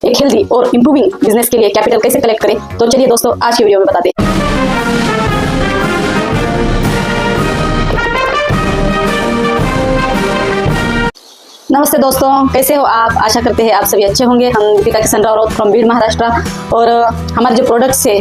एक हेल्दी और improving business के लिए कैपिटल कैसे कलेक्ट करें, तो चलिए दोस्तों आज की वीडियो में बताते हैं। नमस्ते दोस्तों, कैसे हो आप? आशा करते हैं आप सभी अच्छे होंगे। हम दीपिका किशन राव फ्रॉम बीड़ महाराष्ट्र, और हमारे जो प्रोडक्ट्स है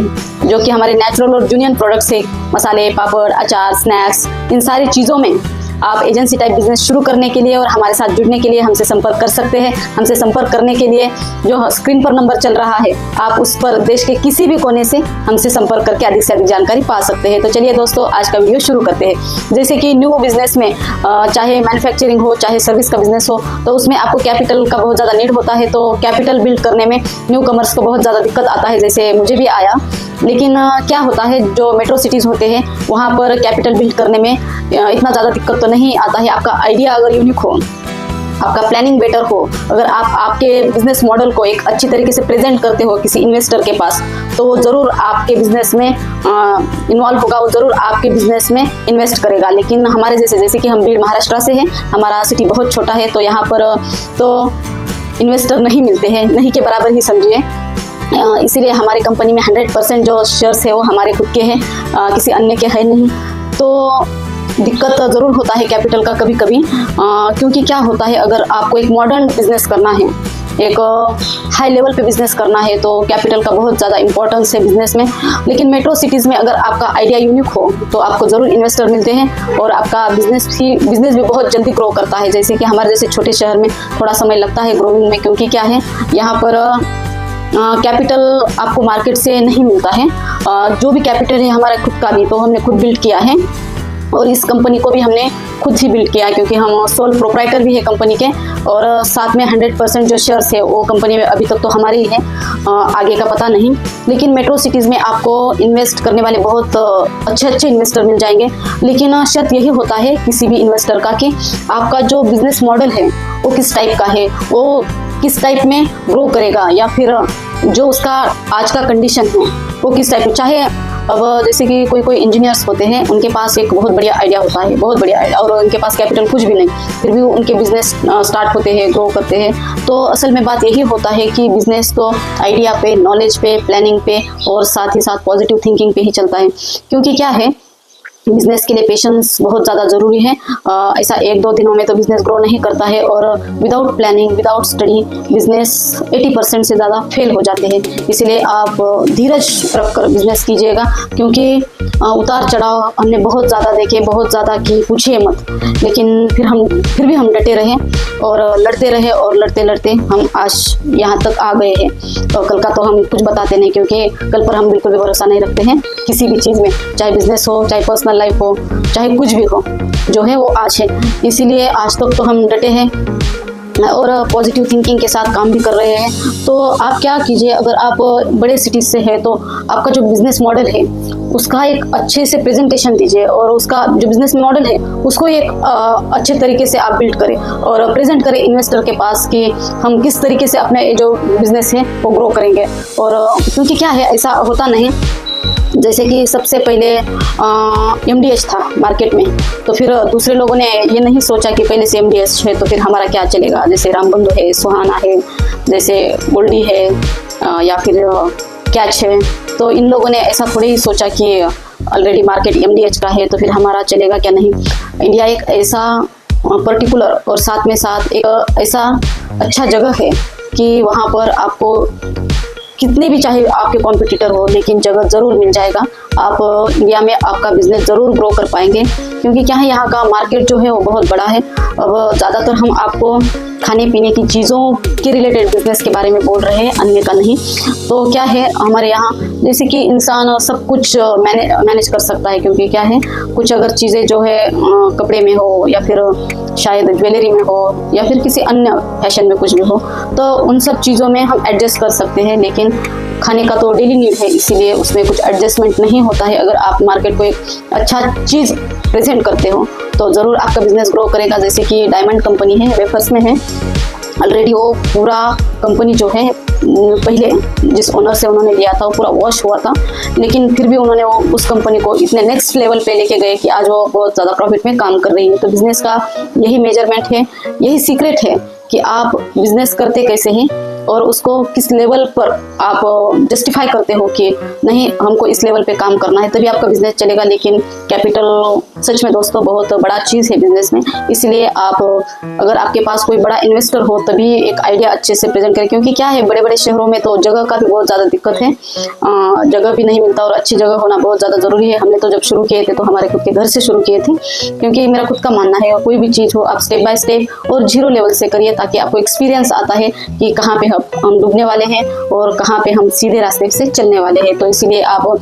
जो कि हमारे नेचुरल और जूनियर प्रोडक्ट्स है, मसाले, पापड़, अचार, स्नैक्स, इन सारी चीज़ों में आप एजेंसी टाइप बिजनेस शुरू करने के लिए और हमारे साथ जुड़ने के लिए हमसे संपर्क कर सकते हैं। हमसे संपर्क करने के लिए जो स्क्रीन पर नंबर चल रहा है, आप उस पर देश के किसी भी कोने से हमसे संपर्क करके अधिक से अधिक जानकारी पा सकते हैं। तो चलिए दोस्तों आज का वीडियो शुरू करते हैं। जैसे कि न्यू बिजनेस में चाहे मैन्युफैक्चरिंग हो चाहे सर्विस का बिजनेस हो, तो उसमें आपको कैपिटल का बहुत ज़्यादा नीड होता है। तो कैपिटल बिल्ड करने में न्यू कमर्स को बहुत ज़्यादा दिक्कत आता है, जैसे मुझे भी आया। लेकिन क्या होता है, जो मेट्रो सिटीज़ होते हैं वहाँ पर कैपिटल बिल्ड करने में इतना ज़्यादा दिक्कत तो नहीं आता है। आपका आइडिया अगर यूनिक हो, आपका प्लानिंग बेटर हो, अगर आप आपके बिजनेस मॉडल को एक अच्छी तरीके से प्रेजेंट करते हो किसी इन्वेस्टर के पास, तो ज़रूर आपके बिजनेस में इन्वॉल्व होगा, वो ज़रूर आपके बिजनेस में इन्वेस्ट करेगा। लेकिन हमारे जैसे कि हम बीड़ महाराष्ट्र से हैं, हमारा सिटी बहुत छोटा है, तो यहाँ पर तो इन्वेस्टर नहीं मिलते हैं, नहीं के बराबर ही समझिए। इसीलिए हमारी कंपनी में 100% जो शेयर्स है वो हमारे खुद के हैं, किसी अन्य के है नहीं। तो दिक्कत ज़रूर होता है कैपिटल का कभी कभी, क्योंकि क्या होता है, अगर आपको एक मॉडर्न बिजनेस करना है, एक हाई लेवल पे बिजनेस करना है, तो कैपिटल का बहुत ज़्यादा इंपॉर्टेंस है बिजनेस में। लेकिन मेट्रो सिटीज़ में अगर आपका आइडिया यूनिक हो तो आपको ज़रूर इन्वेस्टर मिलते हैं और आपका बिजनेस भी बहुत जल्दी ग्रो करता है। जैसे कि हमारे जैसे छोटे शहर में थोड़ा समय लगता है ग्रोइंग में, क्योंकि क्या है, यहाँ पर कैपिटल आपको मार्केट से नहीं मिलता है। जो भी कैपिटल है हमारा खुद का भी, तो हमने खुद बिल्ड किया है, और इस कंपनी को भी हमने खुद ही बिल्ड किया, क्योंकि हम सोल प्रोप्राइटर भी है कंपनी के, और साथ में 100% जो शेयर्स है वो कंपनी में अभी तक तो हमारे ही है, आगे का पता नहीं। लेकिन मेट्रो सिटीज़ में आपको इन्वेस्ट करने वाले बहुत अच्छे इन्वेस्टर मिल जाएंगे। लेकिन शर्त यही होता है किसी भी इन्वेस्टर का कि आपका जो बिजनेस मॉडल है वो किस टाइप का है, वो किस टाइप में ग्रो करेगा, या फिर जो उसका आज का कंडीशन है वो किस टाइप में। चाहे अब जैसे कि कोई इंजीनियर्स होते हैं, उनके पास एक बहुत बढ़िया आइडिया होता है, बहुत बढ़िया आइडिया, और उनके पास कैपिटल कुछ भी नहीं, फिर भी उनके बिजनेस स्टार्ट होते हैं, ग्रो करते हैं। तो असल में बात यही होता है कि बिजनेस तो आइडिया पे, नॉलेज पे, प्लानिंग पे और साथ ही साथ पॉजिटिव थिंकिंग पे ही चलता है। क्योंकि क्या है, बिजनेस के लिए पेशेंस बहुत ज़्यादा ज़रूरी है। ऐसा 1-2 दिनों में तो बिजनेस ग्रो नहीं करता है, और without planning, without study business 80% से ज़्यादा फेल हो जाते हैं। इसलिए आप धीरज रखकर बिजनेस कीजिएगा, क्योंकि उतार चढ़ाव हमने बहुत ज़्यादा देखे, बहुत ज़्यादा कि पूछिए मत। लेकिन फिर भी हम डटे रहे और लड़ते रहे, और लड़ते लड़ते हम आज यहाँ तक आ गए हैं। तो कल का तो हम कुछ बताते नहीं, क्योंकि कल पर हम बिल्कुल भी भरोसा नहीं रखते हैं किसी भी चीज़ में, चाहे बिजनेस हो, चाहे पर्सनल लाइफ हो, चाहे कुछ भी हो, जो है वो आज है। इसीलिए आज तक तो हम डटे हैं और पॉजिटिव थिंकिंग के साथ काम भी कर रहे हैं। तो आप क्या कीजिए, अगर आप बड़े सिटीज़ से हैं तो आपका जो बिजनेस मॉडल है उसका एक अच्छे से प्रेजेंटेशन दीजिए, और उसका जो बिजनेस मॉडल है उसको एक अच्छे तरीके से आप बिल्ड करें और प्रेजेंट करें इन्वेस्टर के पास कि हम किस तरीके से अपने जो बिजनेस है वो ग्रो करेंगे। और क्योंकि क्या है, ऐसा होता नहीं, जैसे कि सबसे पहले MDH था मार्केट में, तो फिर दूसरे लोगों ने ये नहीं सोचा कि पहले से MDH है तो फिर हमारा क्या चलेगा। जैसे रामबंधु है, सुहाना है, जैसे गोल्डी है, या फिर कैच है, तो इन लोगों ने ऐसा थोड़ी ही सोचा कि ऑलरेडी मार्केट MDH का है तो फिर हमारा चलेगा क्या। नहीं, इंडिया एक ऐसा पर्टिकुलर और साथ में साथ एक ऐसा अच्छा जगह है कि वहाँ पर आपको कितने भी चाहे आपके कॉम्पिटिटर हो, लेकिन जगह ज़रूर मिल जाएगा। आप इंडिया में आपका बिजनेस ज़रूर ग्रो कर पाएंगे, क्योंकि क्या है, यहाँ का मार्केट जो है वो बहुत बड़ा है। अब ज़्यादातर हम आपको खाने पीने की चीज़ों के रिलेटेड बिजनेस के बारे में बोल रहे हैं, अन्य का नहीं। तो क्या है, हमारे यहाँ जैसे कि इंसान सब कुछ मैनेज कर सकता है, क्योंकि क्या है, कुछ अगर चीज़ें जो है कपड़े में हो, या फिर शायद ज्वेलरी में हो, या फिर किसी अन्य फैशन में कुछ भी हो, तो उन सब चीज़ों में हम एडजस्ट कर सकते हैं। लेकिन खाने का तो डेली नीड है, इसीलिए उसमें कुछ एडजस्टमेंट नहीं होता है। अगर आप मार्केट को एक अच्छा चीज़ प्रेजेंट करते हो तो ज़रूर आपका बिजनेस ग्रो करेगा। जैसे कि डायमंड कंपनी है, वेफर्स में है, ऑलरेडी वो पूरा कंपनी जो है पहले जिस ओनर से उन्होंने लिया था वो पूरा वॉश हुआ था, लेकिन फिर भी उन्होंने वो उस कंपनी को इतने नेक्स्ट लेवल पे लेके गए कि आज वो बहुत ज़्यादा प्रॉफिट में काम कर रही है। तो बिजनेस का यही मेजरमेंट है, यही सीक्रेट है कि आप बिजनेस करते कैसे हैं, और उसको किस लेवल पर आप जस्टिफाई करते हो कि नहीं हमको इस लेवल पे काम करना है, तभी आपका बिजनेस चलेगा। लेकिन कैपिटल सच में दोस्तों बहुत बड़ा चीज़ है बिजनेस में, इसलिए आप अगर आपके पास कोई बड़ा इन्वेस्टर हो तभी एक आइडिया अच्छे से प्रेजेंट करें। क्योंकि क्या है, बड़े बड़े शहरों में तो जगह का भी बहुत ज़्यादा दिक्कत है, जगह भी नहीं मिलता और अच्छी जगह होना बहुत ज़्यादा ज़रूरी है। हमने तो जब शुरू किए थे तो हमारे खुद के घर से शुरू किए थे, क्योंकि मेरा खुद का मानना है कोई भी चीज़ हो आप स्टेप बाय स्टेप और 0 लेवल से करिए, ताकि आपको एक्सपीरियंस आता है कि कहाँ पे हम डूबने वाले हैं और कहाँ पे हम सीधे रास्ते से चलने वाले हैं। तो इसीलिए आप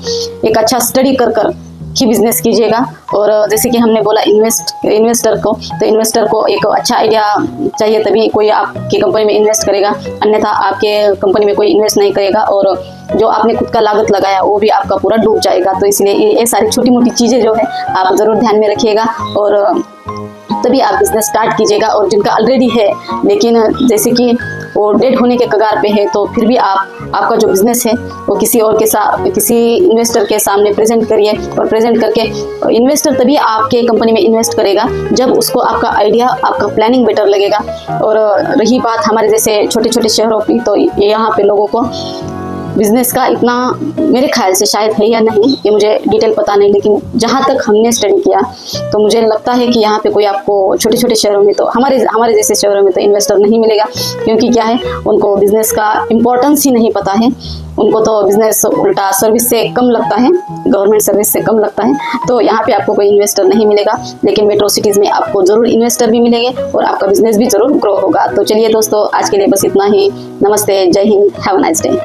एक अच्छा स्टडी कर ही बिजनेस कीजिएगा। और जैसे कि हमने बोला इन्वेस्टर को, तो इन्वेस्टर को एक अच्छा आइडिया चाहिए तभी कोई आपकी कंपनी में इन्वेस्ट करेगा, अन्यथा आपके कंपनी में कोई इन्वेस्ट नहीं करेगा और जो आपने खुद का लागत लगाया वो भी आपका पूरा डूब जाएगा। तो इसलिए ये सारी छोटी मोटी चीज़ें जो है आप ज़रूर ध्यान में रखिएगा और तभी आप बिजनेस स्टार्ट कीजिएगा। और जिनका ऑलरेडी है लेकिन जैसे कि वो डेड होने के कगार पे है, तो फिर भी आपका जो बिजनेस है वो किसी और के साथ किसी इन्वेस्टर के सामने प्रेजेंट करिए। और प्रेजेंट करके इन्वेस्टर तभी आपके कंपनी में इन्वेस्ट करेगा जब उसको आपका आइडिया, आपका प्लानिंग बेटर लगेगा। और रही बात हमारे जैसे छोटे छोटे शहरों की, तो यहाँ पे लोगों को बिजनेस का इतना मेरे ख्याल से शायद है या नहीं, ये मुझे डिटेल पता नहीं, लेकिन जहाँ तक हमने स्टडी किया तो मुझे लगता है कि यहाँ पे कोई आपको छोटे छोटे शहरों में तो हमारे जैसे शहरों में तो इन्वेस्टर नहीं मिलेगा। क्योंकि क्या है, उनको बिजनेस का इम्पोर्टेंस ही नहीं पता है, उनको तो बिजनेस उल्टा सर्विस से कम लगता है, गवर्नमेंट सर्विस से कम लगता है। तो यहाँ पे आपको कोई इन्वेस्टर नहीं मिलेगा, लेकिन मेट्रो सिटीज़ में आपको ज़रूर इन्वेस्टर भी मिलेंगे और आपका बिजनेस भी ज़रूर ग्रो होगा। तो चलिए दोस्तों, आज के लिए बस इतना ही। नमस्ते, जय Hind, have a nice day.